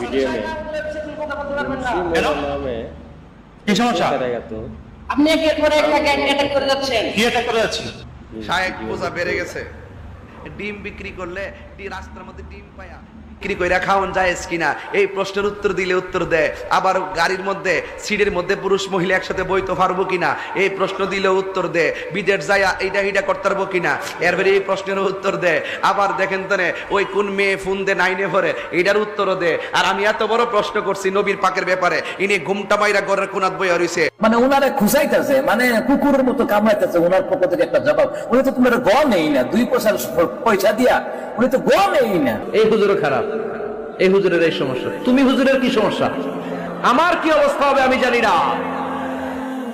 Video में नाम है কি সমস্যা? करेगा तो আপনি একের পর এক তাকে অ্যাটাক করে যাচ্ছেন। কি এটা করে যাচ্ছি? শায়েক বোঝা বেড়ে গেছে। ডিম বিক্রি করলে রাস্তার মধ্যে ডিম পায়া বিক্রি কইরা খাওয়ান যায় কিনা এই প্রশ্নের উত্তর দিলে উত্তর দেয়। আবার গাড়ির মধ্যে সিটের মধ্যে পুরুষ মহিলা একসাথে বইতে পারবো কিনা এই প্রশ্ন দিলে উত্তর দেয়। বিদেশ যায় এইটা করতে পারবো কিনা এরপরে এই প্রশ্নের উত্তর দেয়। আবার দেখেন তো ওই কোন মেয়ে ফোন দে নাইনে ভরে এইটার উত্তরও দেয়। আর আমি এত বড় প্রশ্ন করছি নবীর পাকের ব্যাপারে, ইনি ঘুমটা মাইরা ঘরের কোনাত বইয়া রইছে। মানে ওনারে খুঁজাইতেছে, মানে কুকুরের মতো কামড়াইতেছে। ওনার পক্ষ থেকে একটা জবাব, উনি তো তোমার গ নেই না, 2 পয়সা দিয়া উনি তো গ নেই না। এই হুজুরও খারাপ, এই হুজুরের এই সমস্যা। তুমি হুজুরের কি সমস্যা? আমার কি অবস্থা হবে আমি জানি না,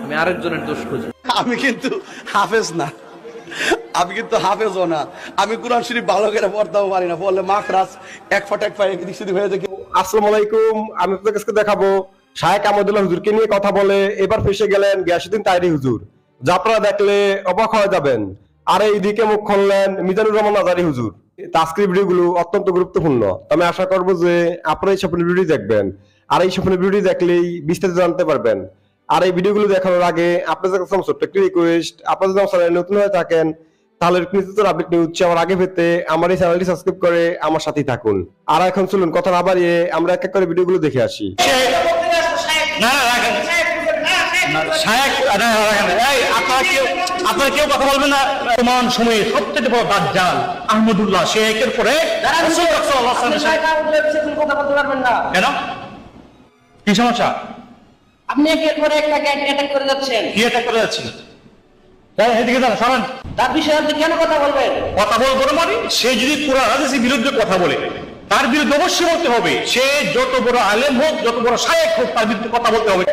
আমি আরেকজনের দোষ খুঁজি। আমি কিন্তু হাফেজ না, আমি কিন্তু হাফেজও না, আমি কোরআন শরীফ ভালো করে পড়তেও পারি না, বললে মাখরাজ এক ফটাক পাই এদিক সেদিক হয়ে যায়। আসসালামু আলাইকুম, আমি আপনাদের কাছে দেখাবো শায়েখ আহমদুল্লাহ হুজুরকে নিয়ে কথা বলে এবার ফেসে গেলেন গিয়াসউদ্দিন তাইরি হুজুর, যা আপনারা দেখলে অবাক হয়ে যাবেন। আর এইদিকে মুখ খুললেন মিজানুর রহমান আজারি হুজুর। আজকের ভিডিওগুলো অত্যন্ত গুরুত্বপূর্ণ, আমি আশা করবো যে আপনারা এই সকল ভিডিও দেখবেন, আর এই সকল ভিডিও দেখলেই বিস্তারিত জানতে পারবেন। আর এই ভিডিওগুলো দেখানোর আগে আপনাদের কাছে ছোট্ট একটি রিকোয়েস্ট, আপনারা যদি আমার চ্যানেলে নতুন হয়ে থাকেন তাহলে নিত্যতর আপডেট নিউজ আমার আগে পেতে আমার এই চ্যানেলটি সাবস্ক্রাইব করে আমার সাথেই থাকুন। আর এখন চলুন কথা না বাড়িয়ে আমরা এক এক করে ভিডিওগুলো দেখে আসি। না না রাখেন শায়েক, না রাখেন। এই আপনারা কেউ কথা বলবেন না। বর্তমান সময়ে সবচেয়ে বড় দাজ্জাল আহমদুল্লাহ, সে একের পরে রাসূলুল্লাহ সাল্লাল্লাহু আলাইহি ওয়াসাল্লাম। কথা বলতে পারবেন না কেন? কি সমস্যা? আপনি একের পর এক তাকে অ্যাটাক করে যাচ্ছেন। কি এটা করে যাচ্ছি? এদিকে যান, সরেন। তার বিষয়ে আপনি কেন কথা বলবেন? কথা বলবো না মানে সে যদি কোরআন হাদিসের বিরুদ্ধে কথা বলে তার বিরুদ্ধে অবশ্যই বলতে হবে। সে যত বড় আলেম হোক, যত বড় শায়েখ হোক, তার বিরুদ্ধে কথা বলতে হবে।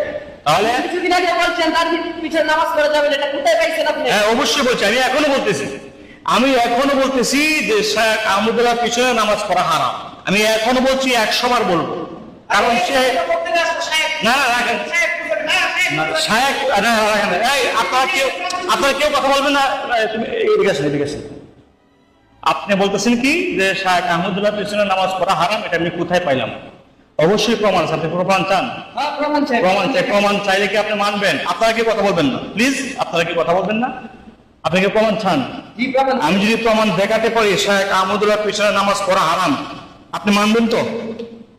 তাহলে কিছুদিন আগে বলছেন তার পিছনে নামাজ পড়া যাবে না, এটা কোথায় পাইছেন আপনি? হ্যাঁ অবশ্যই বলছি, আমি এখনো বলতেছি যে শায়েখ আহমদুল্লাহ পিছনে নামাজ পড়া হারাম। আমি এখনো বলছি, 100 বার বলবো। কারণ সে না রাখেন শায়েখ, না রাখেন। এই আপনারা কেউ কথা বলবেন না। তুমি এদিকে আসেন। আপনি বলতেছেন কি যে শায়েখ আহমদুল্লাহ পিছনে নামাজ পড়া হারাম, এটা আমি কোথায় পাইলাম? অবশ্যই প্রমাণ আছে। আপনি প্রমাণ চান? প্রমাণ চাইলে কি আপনি মানবেন? আপনারা কি কথা বলবেন না প্লিজ? আপনারা কি কথা বলবেন না? আপনি কি প্রমাণ চান? আমি যদি প্রমাণ দেখাতে পারি শায়েখ আহমদুল্লাহ পিছনে নামাজ পড়া হারাম, আপনি মানবেন তো?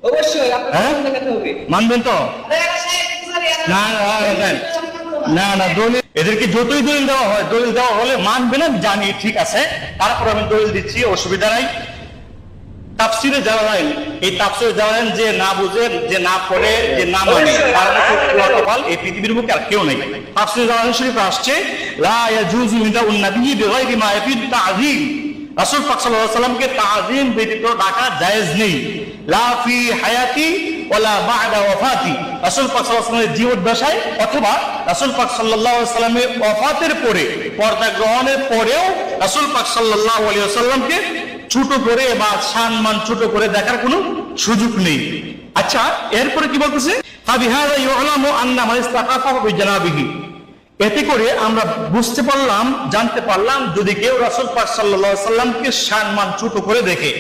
অবশ্যই হ্যাঁ মানবেন তো? না দলিল, এদেরকে যতই দলিল দেওয়া হয়, দলিল দেওয়া হলে মানবে না জানি, ঠিক আছে। তারপর আমি দলিল দিচ্ছি, অসুবিধা নাই। তাফসিরে জানালেন, এই তাফসিরে জানালেন যে না বুঝে, যে না পড়ে, যে না মানে, তার মতো এই পৃথিবীর বুকে আর কেউ নেই। তাফসিরে জানালেন শরীফে আসছে লা ইয়াজুজু লিদাউন নাবিয়্যি বিগাইরি মা ইয়াফিদু তা'যীম, রাসূল পাক সাল্লাল্লাহু আলাইহি ওয়াসাল্লামকে তা'যীম ব্যতীত ডাকা জায়েজ নেই। লা ফি হায়াতি ওয়ালা বা'দা ওয়াফাতি, রাসূল পাক সাল্লাল্লাহু আলাইহি ওয়াসাল্লামের জীবদ্দশায় অথবা রাসূল পাক সাল্লাল্লাহু আলাইহি ওয়াসাল্লামের ওয়াফাতের পরে, পর্দা গ্রহণের পরেও রাসূল পাক সাল্লাল্লাহু আলাইহি ওয়াসাল্লামকে ছোট করে বা সম্মান ছোট করে দেখার কোনো সুযোগ নেই। আচ্ছা, এরপরে কি বলতেছে? ফাবিহাযা ইউলামু আন্না মান ইসতাকাফা বিজানাবিহি, এতে করে আমরা বুঝতে পারলাম, জানতে পারলাম, যদি কেউ রাসূল পাক সাল্লাল্লাহু আলাইহি ওয়াসাল্লামকে সম্মান ছোট করে দেখে,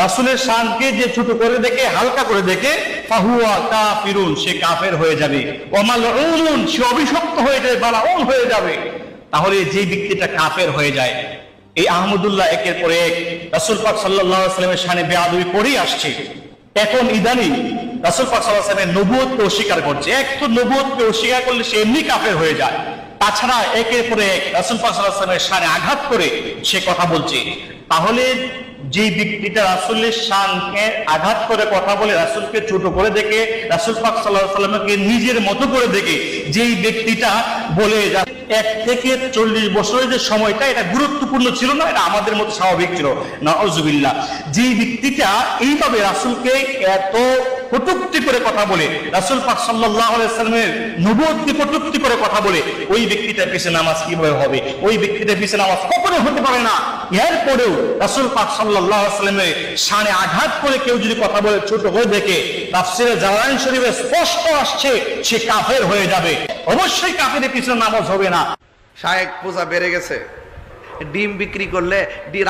রাসূলের শানকে যে ছোট করে দেখে, হালকা করে দেখে, ফাহুয়া কাফিরুন, সে কাফের হয়ে যাবে। ওয়া মালউনুন, সে অভিশপ্ত হয়ে যাবে, মালউন হয়ে যাবে। তাহলে যে ব্যক্তিটা কাফের হয়ে যায়, এই আহমদুল্লাহ একের পর এক রাসূল পাক সাল্লাল্লাহু আলাইহি ওয়াসাল্লামের শানে বেয়াদবি করেই আসছে। এখন ইদানিং রাসূল পাক সাল্লাল্লাহু আলাইহি ওয়াসাল্লামের নবুয়তকে অস্বীকার করছে। এক তো নবুয়তকে অস্বীকার করলে সে এমনি কাফের হয়ে যায়, তাছাড়া একের পর এক রাসূল পাক সাল্লাল্লাহু আলাইহি ওয়াসাল্লামের শানে আঘাত করে সে কথা বলছে। তাহলে যে ব্যক্তিটা রাসূলের শানকে আঘাত করে কথা বলে, রাসূলকে ছোট করে দেখে, রাসূল পাক সাল্লাল্লাহু আলাইহি ওয়াসাল্লামকে নিজের মতো করে দেখে যেই ব্যক্তিটা বলে 1 থেকে 40 বছরের যে সময়টা, এটা গুরুত্বপূর্ণ ছিল না, এটা আমাদের মতো স্বাভাবিক ছিল, নাউযুবিল্লাহ। যে ব্যক্তিটা এইভাবে রাসূলকে এত কটূক্তি করে কথা বলে, রাসূল পাক সাল্লাল্লাহু আলাইহি ওয়াসাল্লামের নবুয়তকে কটূক্তি করে কথা বলে, ওই ব্যক্তিটার পিছনে নামাজ কিভাবে হবে? ওই ব্যক্তিটার পিছনে নামাজ কখনোই হতে পারে না। এরপরেও রাসূল পাক সাল্লাল্লাহু আলাইহি ওয়াসাল্লামের শানে আঘাত করে কেউ যদি কথা বলে, ছোট করে দেখে, তাফসীরে জালালাইন শরীফে স্পষ্ট আসছে সে কাফের হয়ে যাবে। অবশ্যই কাফেরের পিছনে নামাজ হবে না। শায়েক বোঝা বেড়ে গেছে। ডিম বিক্রি করলে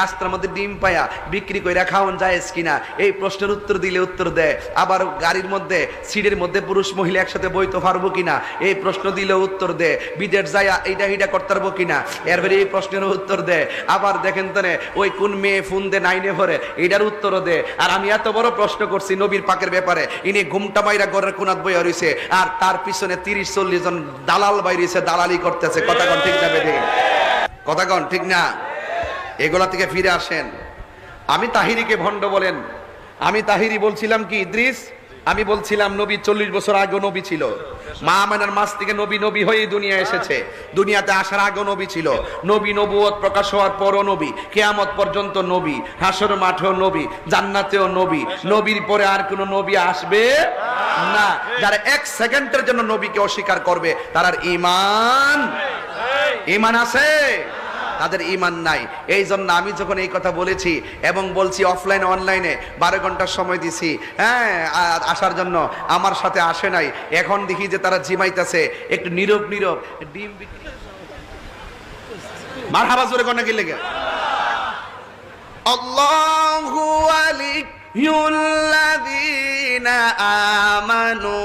রাস্তার মধ্যে ডিম পায়া বিক্রি কইরা খাওয়ান যায় কিনা এই প্রশ্নের উত্তর দিলে উত্তর দেয়। আবার গাড়ির মধ্যে সিটের মধ্যে পুরুষ মহিলা একসাথে বইতে পারবো কিনা এই প্রশ্ন দিলে উত্তর দেয়। বিদেশ যায় এইটা করতে পারবো কিনা এরপরে এই প্রশ্নের উত্তর দেয়। আবার দেখেন তো ওই কোন মেয়ে ফোন দে নাইনে ভরে এইটার উত্তরও দেয়। আর আমি এত বড় প্রশ্ন করছি নবীর পাকের ব্যাপারে, ইনি ঘুমটা বাইরা ঘরের কোনাত বইয়া রইছে আর তার পিছনে 30-40 জন দালাল বাইরেছে, দালালি করতেছে। কথা কোন ঠিক না বেঠিক? কথা কোন ঠিক না? এগুলা থেকে ফিরে আসেন। আমি তাহিরিকে ভণ্ড বলেন, আমি তাহিরি বলছিলাম কি ইদ্রিস, আমি বলছিলাম নবী 40 বছর আগে নবী ছিল। মা আমেনার মাস থেকে নবী হয়ে দুনিয়া এসেছে। দুনিয়াতে আসার আগে নবী ছিল। নবী নবুয়ত প্রকাশ হওয়ার পরও নবী, কিয়ামত পর্যন্ত নবী, হাসর মাঠেও নবী, জান্নাতেও নবী। নবীর পরে আর কোন নবী আসবে না। যারা 1 সেকেন্ডের জন্য নবীকে অস্বীকার করবে তার ঈমান আছে, তাদের ঈমান নাই। এই জন্য আমি যখন এই কথা বলেছি এবং বলছি অফলাইনে অনলাইনে 12 ঘন্টা সময় দিছি হ্যাঁ আসার জন্য, আমার সাথে আসে নাই। এখন দেখি যে তারা জিমাইতেছে একটু নীরব ডিম বিক্রি। মারহাবা জোরে কোন কি লেগে? আল্লাহু ওয়ালিয়ুল্লাযীনা আমানু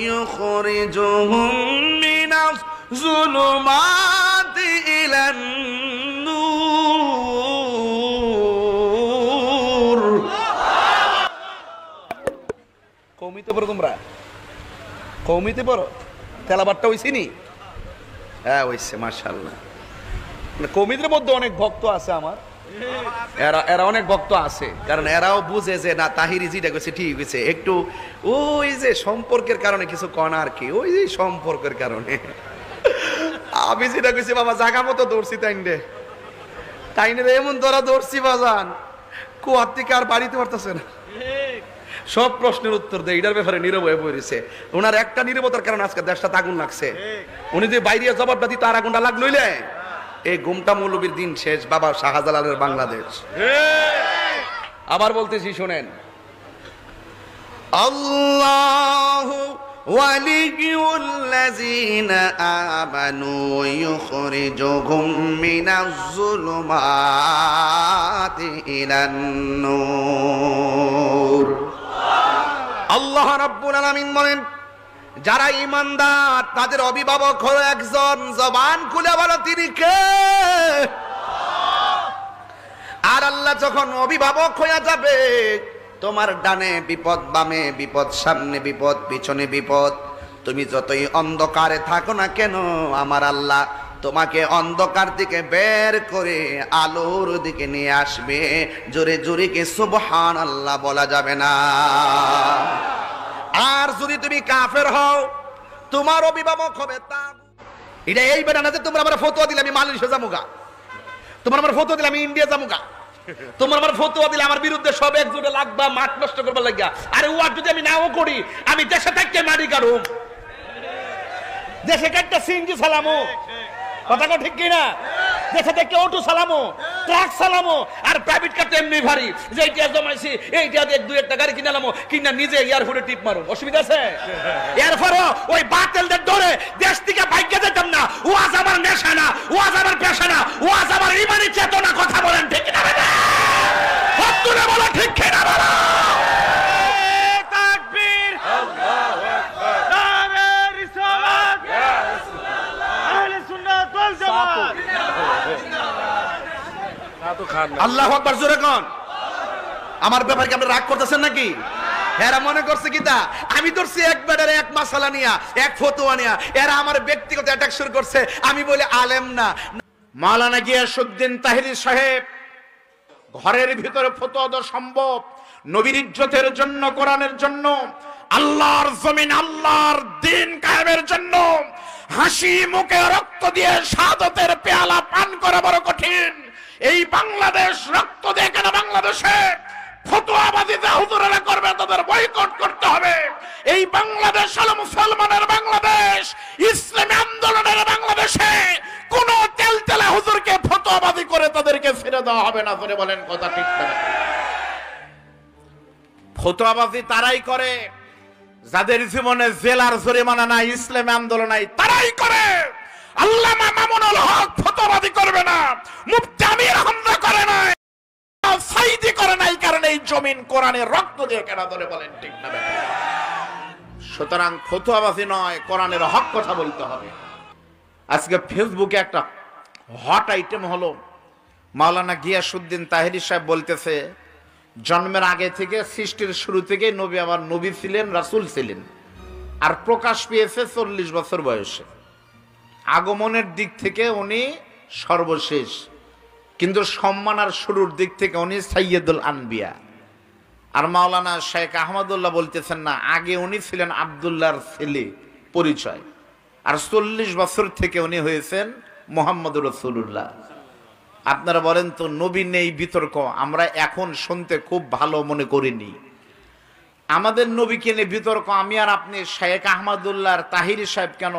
ইউখরিজুহুম মিনাজ যুলুমাতি ইলান নূর। কওমিতে পড়ো তোমরা? কওমিতে পড়ো? তেলাবারটা হইছে নি? হ্যাঁ হইছে মাশাআল্লাহ। কওমিদের মধ্যে অনেক ভক্ত আছে আমার, এরা অনেক ভক্ত আছে, কারণ এরাও বুঝে যে না তাহিরি যেটা কইছে ঠিক হইছে। একটু ওই যে সম্পর্কের কারণে কিছু কনা আর কি, ওই যে সম্পর্কের কারণে আমি যেটা কইছি বাবা জায়গা মতো দৌড়ছি তাইনে এমন ধরা দৌড়ছি বাজান কুয়ার থেকে আর বাড়িতে পারতেছে না। সব প্রশ্নের উত্তর দেয়, এটার ব্যাপারে নীরব হয়ে পড়েছে। ওনার একটা নীরবতার কারণে আজকে দেশটা আগুন লাগছে। উনি যে বাইরে জবাবটা দিত আর আগুনটা লাগলইলে এই গুমটা মৌলবীর দিন শেষ। বাবা শাহজালালের বাংলাদেশ। আবার বলতেছি শোনেন, আল্লাহু ওয়ালিয়ুল্লাযীনা আমানু ইউখরিজুহুম মিনাজ যুলুমাতি ইলান নূর। আল্লাহ রাব্বুল আলামিন বলেন যারা ঈমানদার তাদের অভিভাবক হলো একজন। জবান খুলে বলো তিনি কে? আর আল্লাহ যখন অভিভাবক হয়ে যাবে, তোমার ডানে বিপদ, বামে বিপদ, সামনে বিপদ, পিছনে বিপদ, তুমি যতই অন্ধকারে থাকো না কেন আমার আল্লাহ তোমাকে অন্ধকার থেকে বের করে আলোর দিকে নিয়ে আসবে। জোরে জোরে কে সুবহানাল্লাহ বলা যাবে না। আর যদি তুমি কাফের হও তোমার অভিভাবক হবে তাগুত। এটা এই বেটা না যে তোমরা আমার ফতোয়া দিলে আমি মালয়েশিয়া যামুগা, তোমার আমার ফতোয়া দিলে আমি ইন্ডিয়া যামুগা, তোমার আমার ফতোয়া দিলে আমার বিরুদ্ধে সব একজোটে লাগবা মাঠ নষ্ট করবার লাগিয়া। আরে ওয়ার যদি আমি নাও করি আমি দেশে থাকতে মারি কারুম, দেশে কাটটা সিনজি সালামো। কথা ঠিক কিনা? দেশে থেকে অটো চালামো, ট্রাক চালামো, আর প্রাইভেট কার এমনি ভারী যে এইটা জমাইছি এইটা দিয়ে 2-1টা গাড়ি কিনালামো, কিনা নিজে এয়ারপোর্টে টিপ মারো। অসুবিধা আছে? এরপরও ওই বাতেলদের ডরে দেশ থেকে ভাগ্যে যেতাম না। ওয়াজ আমার নেশা না, ওয়াজ আমার পেশা না, ওয়াজ আমার ইমানি চেতনা। কথা বলেন ঠিক কিনা? হাত তুলে বলো ঠিক কিনা? বলো তাকবীর, আল্লাহু আকবার, নারে রিসালাত, ইয়া রাসূলুল্লাহ, আহলে সুন্নাত ওয়াল জামাত। আল্লাহু আকবার জোরে কোন? আমার ব্যাপারে কি আপনি রাগ করতেছেন নাকি? এরা মনে করছে কি তা আমি ধরছি একবারে এক মাসালা নিয়া, এক ফতোয়া নিয়া, এরা আমার ব্যক্তিগত অ্যাটাক শুরু করছে। আমি বলি আলেম না। মাওলানা গিয়াসউদ্দিন তাহিরি সাহেব ঘরের ভিতরে ফতোয়া দেওয়া সম্ভব নবীর ইজ্জতের জন্য, কোরআনের জন্য, আল্লাহর জমিন, আল্লাহর দ্বীন কায়েমের জন্য হাসি মুখে রক্ত দিয়ে শাহাদাতের পেয়ালা পান করা বড় কঠিন। এই বাংলাদেশ রক্ত দিয়ে কেন বাংলাদেশে ফতোয়াবাজিতে হুজুরেরা করবে, তাদের বয়কট করতে হবে। এই বাংলাদেশ হলো মুসলমানের বাংলাদেশ, ইসলামী আন্দোলনের বাংলাদেশে কোন তেলতেলা হুজুরকে ফতোয়াবাজি করে তাদেরকে ছেড়ে দেওয়া হবে না। করে বলেন কথা ঠিক না? ফতোয়াবাজি তারাই করে যাদের জীবনে জেলার জরিমানা নাই, ইসলামী আন্দোলন নাই, তারাই করে। আল্লামা মামুনুল হক ফতোয়াবাজি করবে না, মুফতি আমির হামজা করে না, সাইদি করে নাই, কারণ এই জমিন কোরআনের রক্ত দিয়ে কেনা ধরে, বলেন ঠিক না? সুতরাং ফতোয়াবাজি নয়, কোরআনের হক কথা বলতে হবে। আজকে ফেসবুকে একটা হট আইটেম হলো, মাওলানা গিয়াসউদ্দিন তাহেরি সাহেব বলতেছে জন্মের আগে থেকে, সৃষ্টির শুরু থেকে নবী আমার নবী ছিলেন, রাসূল ছিলেন, আর প্রকাশ পেয়েছে 40 বছর বয়সে। আগমনের দিক থেকে উনি সর্বশেষ, কিন্তু সম্মান আর শুরুর দিক থেকে উনি সাইয়্যিদুল আনবিয়া। আর মাওলানা শেখ আহমদুল্লাহ বলতেছেন না, আগে উনি ছিলেন আব্দুল্লাহর ছেলে পরিচয়, আর 40 বছর থেকে উনি হয়েছেন মুহাম্মদুর রাসূলুল্লাহ। আপনারা বলেন তো, নবী নেই বিতর্ক আমরা এখন শুনতে খুব ভালো মনে করিনি। আমাদের নবীকে নিয়ে বিতর্ক আমি আর আপনি, শেখ আহমদুল্লাহর তাহিরি সাহেব কেন,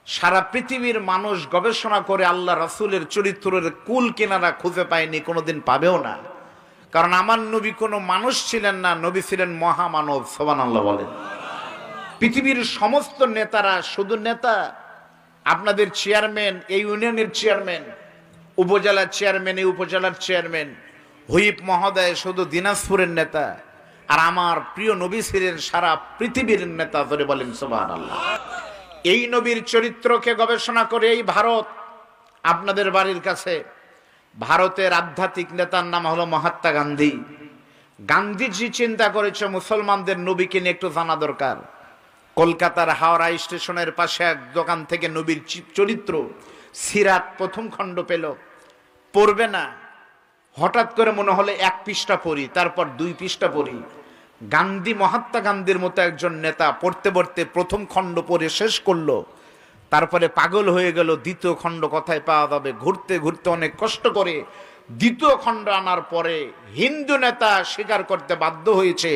সারা পৃথিবীর মানুষ গবেষণা করে আল্লাহ রাসূলের চরিত্রের কুল কিনারা খুঁজে পায়নি, কোনোদিন পাবেও না। কারণ আমার নবী কোনো মানুষ ছিলেন না, নবী ছিলেন মহামানব। সুবহানাল্লাহ বলেন। পৃথিবীর সমস্ত নেতারা শুধু নেতা, আপনাদের চেয়ারম্যান, এই ইউনিয়নের চেয়ারম্যান, উপজেলার চেয়ারম্যান, এই উপজেলার চেয়ারম্যান, হুইপ মহোদয় শুধু দিনাজপুরের নেতা, আর আমার প্রিয় নবী ছিলেন সারা পৃথিবীর নেতা। ধরে বলেন সুবহানাল্লাহ। এই নবীর চরিত্রকে গবেষণা করে এই ভারত, আপনাদের বাড়ির কাছে ভারতের আধ্যাত্মিক নেতার নাম হলো মহাত্মা গান্ধী। গান্ধীজি চিন্তা করেছে মুসলমানদের নবীকে নিয়ে একটু জানা দরকার। কলকাতার হাওড়া স্টেশনের পাশে এক দোকান থেকে নবীর চরিত্র সিরাত প্রথম খণ্ড পেল, পড়বে না, হঠাৎ করে মনে হলো 1 পৃষ্ঠা পড়ি, তারপর 2 পৃষ্ঠা পড়ি। গান্ধী, মহাত্মা গান্ধীর মতো একজন নেতা পড়তে পড়তে প্রথম খণ্ড পড়ে শেষ করলো, তারপরে পাগল হয়ে গেল 2য় খণ্ড কোথায় পাওয়া যাবে, ঘুরতে ঘুরতে অনেক কষ্ট করে 2য় খণ্ড আনার পরে হিন্দু নেতা স্বীকার করতে বাধ্য হয়েছে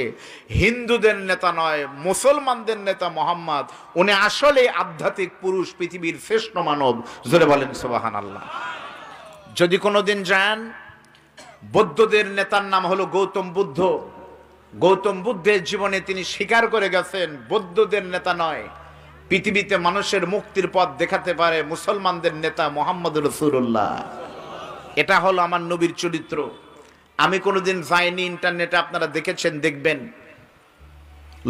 হিন্দুদের নেতা নয়, মুসলমানদের নেতা মোহাম্মদ, উনি আসলে আধ্যাত্মিক পুরুষ, পৃথিবীর শ্রেষ্ঠ মানব। জোরে বলেন সুবহানাল্লাহ। যদি কোনোদিন যান, বৌদ্ধদের নেতার নাম হলো গৌতম বুদ্ধ। গৌতম বুদ্ধের জীবনে তিনি স্বীকার করে গেছেন বৌদ্ধদের নেতা নয়, পৃথিবীতে মানুষের মুক্তির পথ দেখাতে পারে মুসলমানদের নেতা মুহাম্মদুর রাসূলুল্লাহ। এটা হলো আমার নবীর চরিত্র। আমি কোনোদিন যাইনি, ইন্টারনেটে আপনারা দেখেছেন, দেখবেন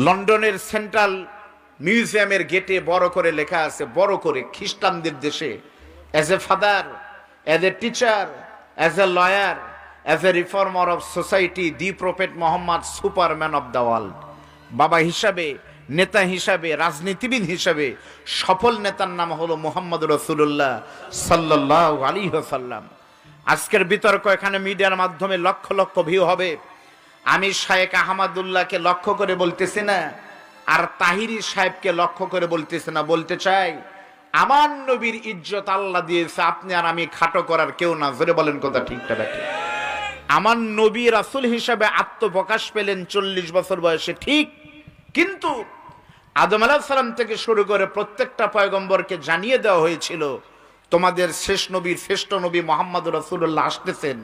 লন্ডনের সেন্ট্রাল মিউজিয়ামের গেটে বড় করে লেখা আছে, বড় করে, খ্রিস্টানদের দেশে, as a father, as a teacher, as a lawyer, as a reformer of society, the prophet Mohammad Superman of the world. বাবা হিসাবে, নেতা হিসাবে, রাজনীতিবিদ হিসাবে সফল নেতার নাম হলো মুহাম্মদুর রাসূলুল্লাহ সাল্লাল্লাহু আলাইহি ওয়াসাল্লাম। আজকের বিতর্ক এখানে মিডিয়ার মাধ্যমে লক্ষ লক্ষ ভিউ হবে। আমি শেখ আহমদুল্লাহকে লক্ষ্য করে বলতেছি না, আর তাহিরি সাহেবকে লক্ষ্য করে বলতেছি না। বলতে চাই, আমার নবীর ইজ্জত আল্লাহ দিয়েছে, আপনি আর আমি খাটো করার কেউ না। জোরে বলেন কথা ঠিকটা ব্যাঠে। আমার নবী রাসূল হিসাবে আত্মপ্রকাশ পেলেন 40 বছর বয়সে, ঠিক, কিন্তু আদম আলাইহিস সালাম থেকে শুরু করে প্রত্যেকটা পয়গম্বরকে জানিয়ে দেওয়া হয়েছিল তোমাদের শেষ নবী, শ্রেষ্ঠ নবী মুহাম্মদুর রাসূলুল্লাহ আসতেছেন।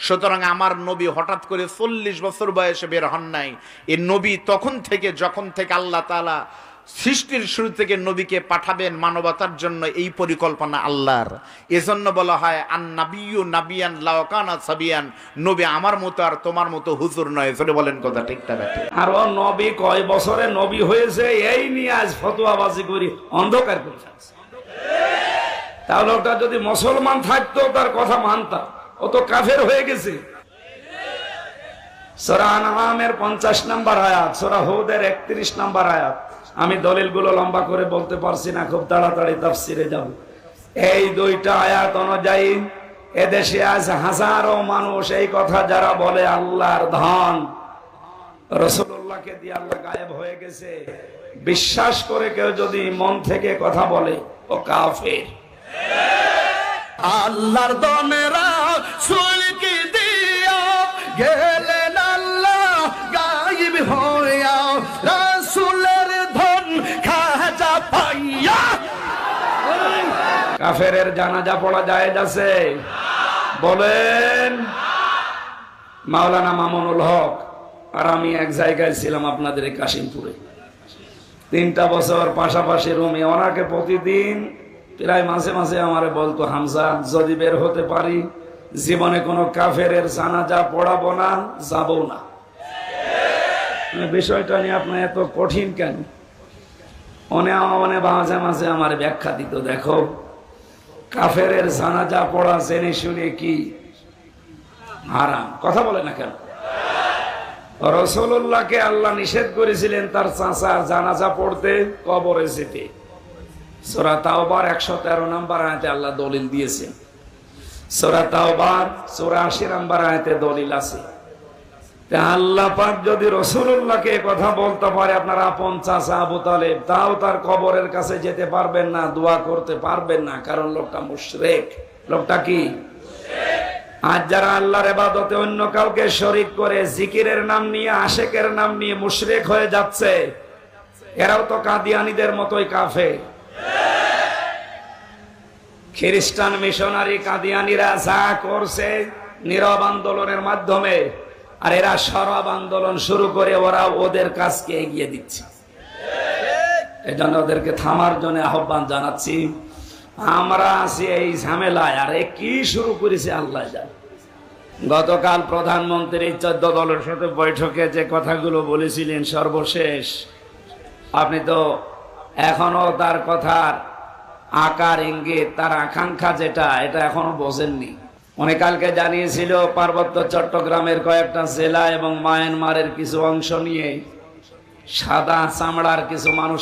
সুতরাং আমার নবী হঠাৎ করে 40 বছর বয়সে বের হন নাই। এই নবী তখন থেকে, যখন থেকে আল্লাহ তাআলা সৃষ্টির শুরু থেকে নবীকে পাঠাবেন মানবতার জন্য, এই পরিকল্পনা আল্লাহর। এজন্য বলা হয় আন নাবিয়্যু নাবিয়ান লাও কানা সাবিয়ান, নবী আমার মতো আর তোমার মতো হুজুর নয়। জোরে বলেন কথা ঠিকটা ব্যাঠে। আর ও নবী কয় বছরে নবী হয়েছে, এই নিয়ে আজ ফতোয়াবাজি করি অন্ধকার করে থাকছে। তাহলে ওটা যদি মুসলমান থাকতো তার কথা মানতাম, ও তো কাফের হয়ে গেছে। সূরা আনআমের 50 নম্বর আয়াত, সূরা হুদের 31 নম্বর আয়াত। আমি দলিলগুলো লম্বা করে বলতে পারছি না, খুব তাড়াতাড়ি তাফসিরে যাব। এই 2টা আয়াত অনুযায়ী এদেশে আজ হাজারো মানুষ এই কথা যারা বলে আল্লাহর ধন, রাসূলুল্লাহকে দিয়ে আল্লাহ গায়েব হয়ে গেছে, বিশ্বাস করে কেউ যদি মন থেকে কথা বলে, ও কাফের। আল্লাহর দনেরা সুলকি দিয়া গেলেন আল্লাহ গায়েব হইয়া, রাসূলের ধন খাজা পাইয়া। কাফেরের জানাজা পড়া জায়েজ আছে? বলেন। মাওলানা মামুনুল হক আর আমি এক জায়গায় ছিলাম আপনাদের কাশিমপুরে, 3টা বছর পাশাপাশি রুমে। ওনাকে প্রতিদিন প্রায় মাঝে মাঝে আমারে বলতো, হামজা যদি বের হতে পারি জীবনে কোনো কাফেরের জানাজা পড়াবো না, যাবো না। বিষয়টা নিয়ে আপনার এত কঠিন কেন? মাঝে মাঝে আমার ব্যাখ্যা দিত, দেখো কাফেরের জানাজা পড়া জেনে শুনে কি হারাম, কথা বলে না কেন? রাসূলুল্লাহকে আল্লাহ নিষেধ করেছিলেন তার চাচার জানাজা পড়তে, কবরে যেতে। সূরা তাওবার 113 নম্বর আয়াতে আল্লাহ দলিল দিয়েছেন। সূরা তাওবার 84 নম্বর আয়াতে দলিল আছে। আল্লাহ পাক যদি রাসূলুল্লাহকে কথা বলতে পারে, আপনার আপন চাচা আবু তালেব, তাও তার কবরের কাছে যেতে পারবেন না, দোয়া করতে পারবেন না, কারণ লোকটা মুশরিক। লোকটা কি? আজ যারা আল্লাহর ইবাদতে অন্য কাউকে শরীক করে, জিকিরের নাম নিয়ে, আশেকের নাম নিয়ে মুশরিক হয়ে যাচ্ছে, এরাও তো কাদিয়ানীদের মতোই কাফের। খ্রিস্টান মিশনারি কাদিয়ানীরা যা করছে নীরব আন্দোলনের মাধ্যমে, আর এরা সরব আন্দোলন শুরু করে ওরা ওদের কাজকে এগিয়ে দিচ্ছে। এই জন্য ওদেরকে থামার জন্য আহ্বান জানাচ্ছি। আমরা আছি এই ঝামেলায়, আর কি শুরু করেছে আল্লাহ জানে। গতকাল প্রধানমন্ত্রী 14 দলের সাথে বৈঠকে যে কথাগুলো বলেছিলেন সর্বশেষ, আপনি তো এখনো তার কথার আকার ইঙ্গিত, তার আকাঙ্ক্ষা যেটা, এটা এখনো বোঝেননি। উনি কালকে জানিয়েছিল পার্বত্য চট্টগ্রামের কয়েকটা জেলা এবং মায়ানমারের কিছু অংশ নিয়ে সাদা চামড়ার কিছু মানুষ